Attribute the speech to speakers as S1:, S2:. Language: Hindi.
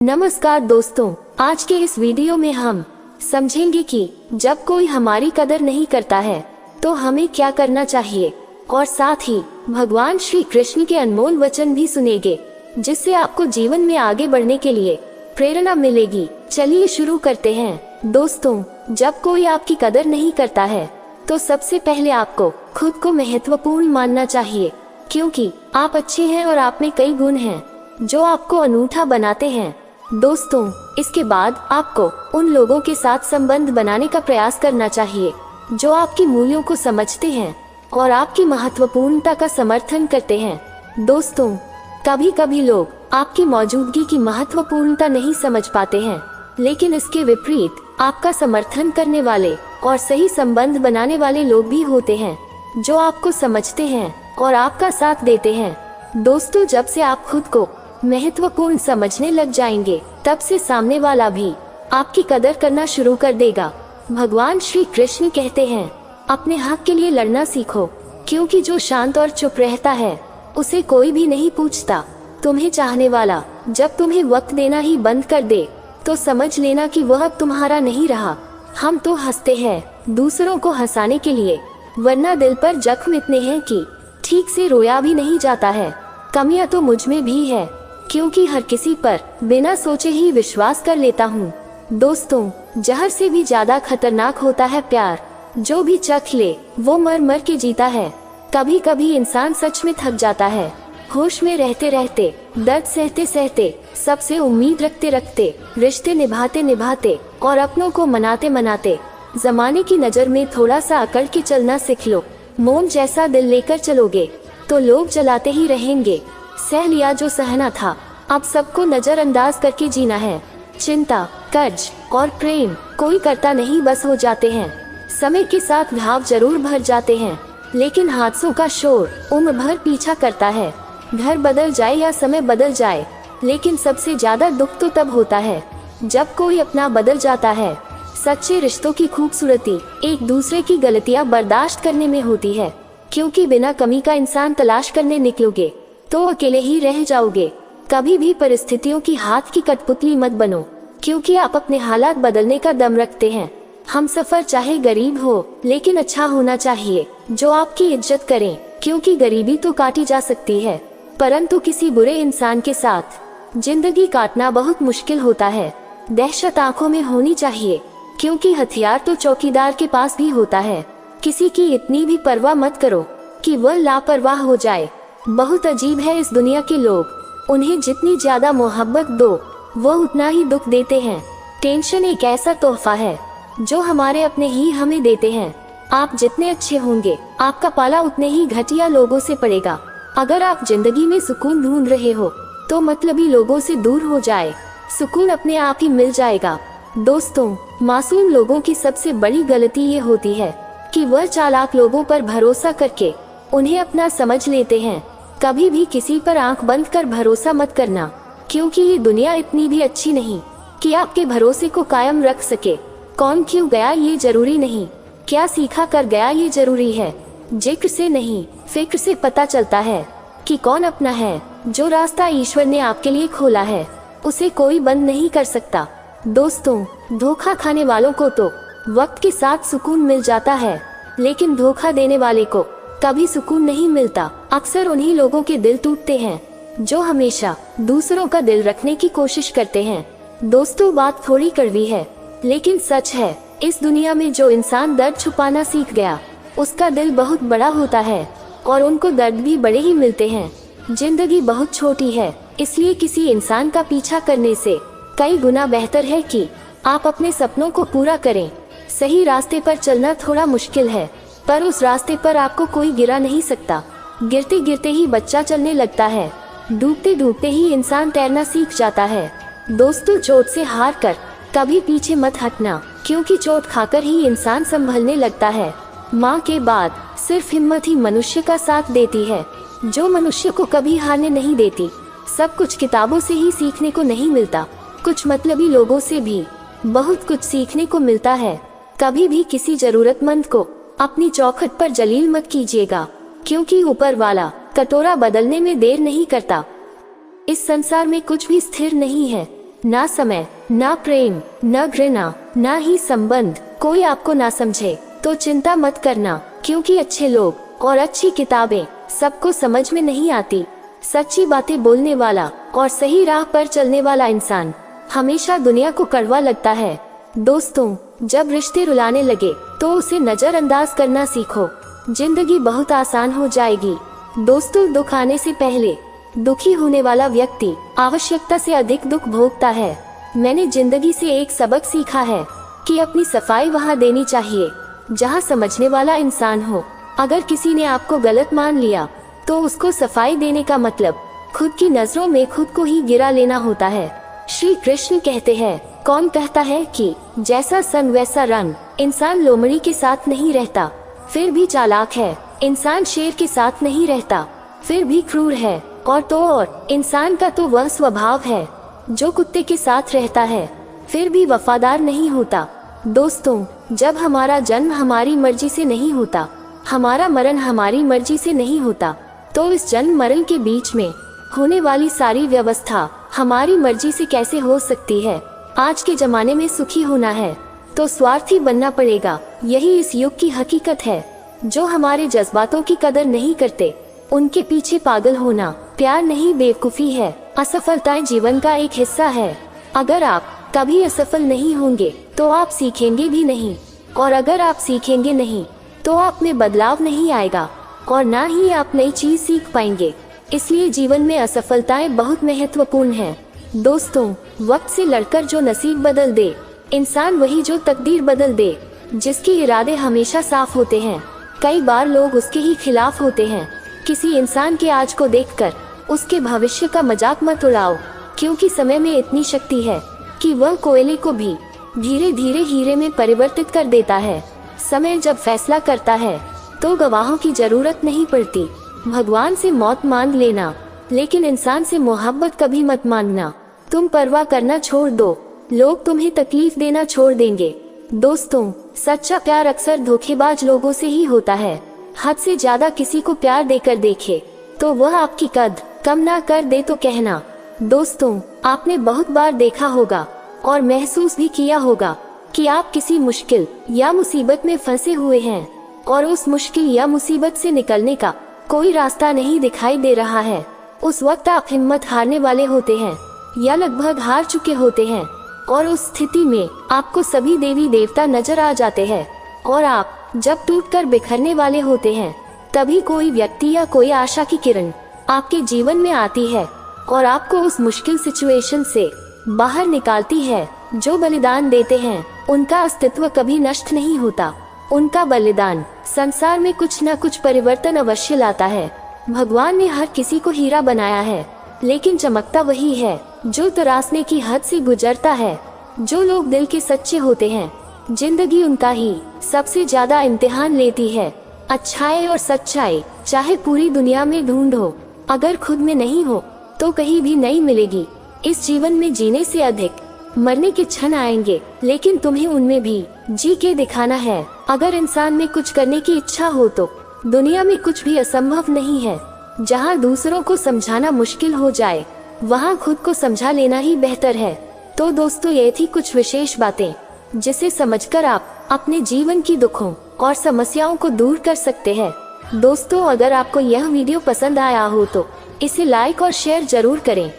S1: नमस्कार दोस्तों, आज के इस वीडियो में हम समझेंगे कि जब कोई हमारी कदर नहीं करता है तो हमें क्या करना चाहिए, और साथ ही भगवान श्री कृष्ण के अनमोल वचन भी सुनेंगे जिससे आपको जीवन में आगे बढ़ने के लिए प्रेरणा मिलेगी। चलिए शुरू करते हैं। दोस्तों, जब कोई आपकी कदर नहीं करता है तो सबसे पहले आपको खुद को महत्वपूर्ण मानना चाहिए, क्योंकि आप अच्छे हैं और आप में कई गुण हैं जो आपको अनूठा बनाते हैं। दोस्तों, इसके बाद आपको उन लोगों के साथ संबंध बनाने का प्रयास करना चाहिए जो आपकी मूल्यों को समझते हैं और आपकी महत्वपूर्णता का समर्थन करते हैं। दोस्तों, कभी कभी लोग आपकी मौजूदगी की महत्वपूर्णता नहीं समझ पाते हैं, लेकिन इसके विपरीत आपका समर्थन करने वाले और सही संबंध बनाने वाले लोग भी होते हैं जो आपको समझते हैं और आपका साथ देते हैं। दोस्तों, जब से आप खुद को महत्वपूर्ण समझने लग जाएंगे, तब से सामने वाला भी आपकी कदर करना शुरू कर देगा। भगवान श्री कृष्ण कहते हैं, अपने हक के लिए लड़ना सीखो, क्योंकि जो शांत और चुप रहता है उसे कोई भी नहीं पूछता। तुम्हें चाहने वाला जब तुम्हें वक्त देना ही बंद कर दे तो समझ लेना कि वह अब तुम्हारा नहीं रहा। हम तो हंसते हैं दूसरों को हंसाने के लिए, वरना दिल पर जख्म इतने हैं कि ठीक से रोया भी नहीं जाता है। कमियां तो मुझ में भी है, क्योंकि हर किसी पर बिना सोचे ही विश्वास कर लेता हूँ। दोस्तों, जहर से भी ज्यादा खतरनाक होता है प्यार। जो भी चख ले वो मर मर के जीता है। कभी कभी इंसान सच में थक जाता है, होश में रहते रहते, दर्द सहते सहते, सबसे उम्मीद रखते रखते, रिश्ते निभाते निभाते और अपनों को मनाते मनाते। जमाने की नजर में थोड़ा सा अकड़ के चलना सीख लो। मोम जैसा दिल लेकर चलोगे तो लोग जलाते ही रहेंगे। सह लिया जो सहना था, अब सबको नजरअंदाज करके जीना है। चिंता, कर्ज और प्रेम कोई करता नहीं, बस हो जाते हैं। समय के साथ घाव जरूर भर जाते हैं, लेकिन हादसों का शोर उम्र भर पीछा करता है। घर बदल जाए या समय बदल जाए, लेकिन सबसे ज्यादा दुख तो तब होता है जब कोई अपना बदल जाता है। सच्चे रिश्तों की खूबसूरती एक दूसरे की गलतियां बर्दाश्त करने में होती है, क्योंकि बिना कमी का इंसान तलाश करने निकलोगे तो अकेले ही रह जाओगे। कभी भी परिस्थितियों की हाथ की कठपुतली मत बनो, क्योंकि आप अपने हालात बदलने का दम रखते हैं। हम सफर चाहे गरीब हो, लेकिन अच्छा होना चाहिए जो आपकी इज्जत करें, क्योंकि गरीबी तो काटी जा सकती है, परंतु किसी बुरे इंसान के साथ जिंदगी काटना बहुत मुश्किल होता है। दहशत आंखों में होनी चाहिए, क्योंकि हथियार तो चौकीदार के पास भी होता है। किसी की इतनी भी परवाह मत करो कि वह लापरवाह हो जाए। बहुत अजीब है इस दुनिया के लोग, उन्हें जितनी ज्यादा मोहब्बत दो वो उतना ही दुख देते हैं। टेंशन एक ऐसा तोहफा है जो हमारे अपने ही हमें देते हैं। आप जितने अच्छे होंगे, आपका पाला उतने ही घटिया लोगों से पड़ेगा। अगर आप जिंदगी में सुकून ढूंढ रहे हो तो मतलबी लोगों से दूर हो जाए, सुकून अपने आप ही मिल जाएगा। दोस्तों, मासूम लोगों की सबसे बड़ी गलती ये होती है कि वह चालाक लोगों पर भरोसा करके उन्हें अपना समझ लेते हैं। कभी भी किसी पर आंख बंद कर भरोसा मत करना, क्योंकि ये दुनिया इतनी भी अच्छी नहीं कि आपके भरोसे को कायम रख सके। कौन क्यों गया ये जरूरी नहीं, क्या सीखा कर गया ये जरूरी है। जिक्र से नहीं, फिक्र से पता चलता है कि कौन अपना है। जो रास्ता ईश्वर ने आपके लिए खोला है उसे कोई बंद नहीं कर सकता। दोस्तों, धोखा खाने वालों को तो वक्त के साथ सुकून मिल जाता है, लेकिन धोखा देने वाले को कभी सुकून नहीं मिलता। अक्सर उन्हीं लोगों के दिल टूटते हैं जो हमेशा दूसरों का दिल रखने की कोशिश करते हैं। दोस्तों, बात थोड़ी कड़वी है, लेकिन सच है। इस दुनिया में जो इंसान दर्द छुपाना सीख गया उसका दिल बहुत बड़ा होता है, और उनको दर्द भी बड़े ही मिलते हैं। जिंदगी बहुत छोटी है, इसलिए किसी इंसान का पीछा करने से कई गुना बेहतर है कि आप अपने सपनों को पूरा करें। सही रास्ते पर चलना थोड़ा मुश्किल है, पर उस रास्ते पर आपको कोई गिरा नहीं सकता। गिरते गिरते ही बच्चा चलने लगता है, डूबते डूबते ही इंसान तैरना सीख जाता है। दोस्तों, चोट से हार कर कभी पीछे मत हटना, क्योंकि चोट खाकर ही इंसान संभलने लगता है। माँ के बाद सिर्फ हिम्मत ही मनुष्य का साथ देती है, जो मनुष्य को कभी हारने नहीं देती। सब कुछ किताबों से ही सीखने को नहीं मिलता, कुछ मतलबी लोगों से भी बहुत कुछ सीखने को मिलता है। कभी भी किसी जरूरतमंद को अपनी चौखट पर जलील मत कीजिएगा, क्योंकि ऊपर वाला कटोरा बदलने में देर नहीं करता। इस संसार में कुछ भी स्थिर नहीं है, ना समय, ना प्रेम, ना घृणा, ना ही संबंध। कोई आपको ना समझे तो चिंता मत करना, क्योंकि अच्छे लोग और अच्छी किताबें सबको समझ में नहीं आती। सच्ची बातें बोलने वाला और सही राह पर चलने वाला इंसान हमेशा दुनिया को कड़वा लगता है। दोस्तों, जब रिश्ते रुलाने लगे तो उसे नजरअंदाज करना सीखो, जिंदगी बहुत आसान हो जाएगी। दोस्तों, दुख आने से पहले दुखी होने वाला व्यक्ति आवश्यकता से अधिक दुख भोगता है। मैंने जिंदगी से एक सबक सीखा है कि अपनी सफाई वहाँ देनी चाहिए जहाँ समझने वाला इंसान हो। अगर किसी ने आपको गलत मान लिया तो उसको सफाई देने का मतलब खुद की नजरों में खुद को ही गिरा लेना होता है। श्री कृष्ण कहते हैं, कौन कहता है कि जैसा संग वैसा रंग। इंसान लोमड़ी के साथ नहीं रहता फिर भी चालाक है, इंसान शेर के साथ नहीं रहता फिर भी क्रूर है, और इंसान का तो वह स्वभाव है जो कुत्ते के साथ रहता है फिर भी वफादार नहीं होता। दोस्तों, जब हमारा जन्म हमारी मर्जी से नहीं होता, हमारा मरण हमारी मर्जी से नहीं होता, तो इस जन्म मरण के बीच में होने वाली सारी व्यवस्था हमारी मर्जी से कैसे हो सकती है। आज के जमाने में सुखी होना है तो स्वार्थी बनना पड़ेगा, यही इस युग की हकीकत है। जो हमारे जज्बातों की कदर नहीं करते उनके पीछे पागल होना प्यार नहीं बेवकूफी है। असफलताएं जीवन का एक हिस्सा है। अगर आप कभी असफल नहीं होंगे तो आप सीखेंगे भी नहीं, और अगर आप सीखेंगे नहीं तो आप में बदलाव नहीं आएगा और ना ही आप नई चीज सीख पाएंगे। इसलिए जीवन में असफलताएं बहुत महत्वपूर्ण हैं। दोस्तों, वक्त से लड़कर जो नसीब बदल दे, इंसान वही जो तकदीर बदल दे। जिसके इरादे हमेशा साफ होते हैं, कई बार लोग उसके ही खिलाफ होते हैं। किसी इंसान के आज को देखकर उसके भविष्य का मजाक मत उड़ाओ, क्योंकि समय में इतनी शक्ति है कि वह कोयले को भी धीरे धीरे हीरे में परिवर्तित कर देता है। समय जब फैसला करता है तो गवाहों की जरूरत नहीं पड़ती। भगवान से मौत मांग लेना, लेकिन इंसान से मोहब्बत कभी मत मांगना। तुम परवाह करना छोड़ दो, लोग तुम्हें तकलीफ देना छोड़ देंगे। दोस्तों, सच्चा प्यार अक्सर धोखेबाज लोगों से ही होता है। हद से ज्यादा किसी को प्यार देकर देखे तो वह आपकी कद कम ना कर दे तो कहना। दोस्तों, आपने बहुत बार देखा होगा और महसूस भी किया होगा कि आप किसी मुश्किल या मुसीबत में फंसे हुए हैं और उस मुश्किल या मुसीबत से निकलने का कोई रास्ता नहीं दिखाई दे रहा है। उस वक्त आप हिम्मत हारने वाले होते हैं या लगभग हार चुके होते हैं, और उस स्थिति में आपको सभी देवी देवता नजर आ जाते हैं, और आप जब टूटकर बिखरने वाले होते हैं तभी कोई व्यक्ति या कोई आशा की किरण आपके जीवन में आती है और आपको उस मुश्किल सिचुएशन से बाहर निकालती है। जो बलिदान देते हैं उनका अस्तित्व कभी नष्ट नहीं होता। उनका बलिदान संसार में कुछ न कुछ परिवर्तन अवश्य लाता है। भगवान ने हर किसी को हीरा बनाया है, लेकिन चमकता वही है जो तराशने की हद से गुजरता है। जो लोग दिल के सच्चे होते हैं, जिंदगी उनका ही सबसे ज्यादा इम्तिहान लेती है। अच्छाई और सच्चाई चाहे पूरी दुनिया में ढूंढो, अगर खुद में नहीं हो तो कहीं भी नहीं मिलेगी। इस जीवन में जीने से अधिक मरने के क्षण आएंगे, लेकिन तुम्हें उनमें भी जी के दिखाना है। अगर इंसान में कुछ करने की इच्छा हो तो दुनिया में कुछ भी असंभव नहीं है। जहाँ दूसरों को समझाना मुश्किल हो जाए, वहाँ खुद को समझा लेना ही बेहतर है। तो दोस्तों, ये थी कुछ विशेष बातें जिसे समझकर आप अपने जीवन की दुखों और समस्याओं को दूर कर सकते हैं। दोस्तों, अगर आपको यह वीडियो पसंद आया हो तो इसे लाइक और शेयर जरूर करें।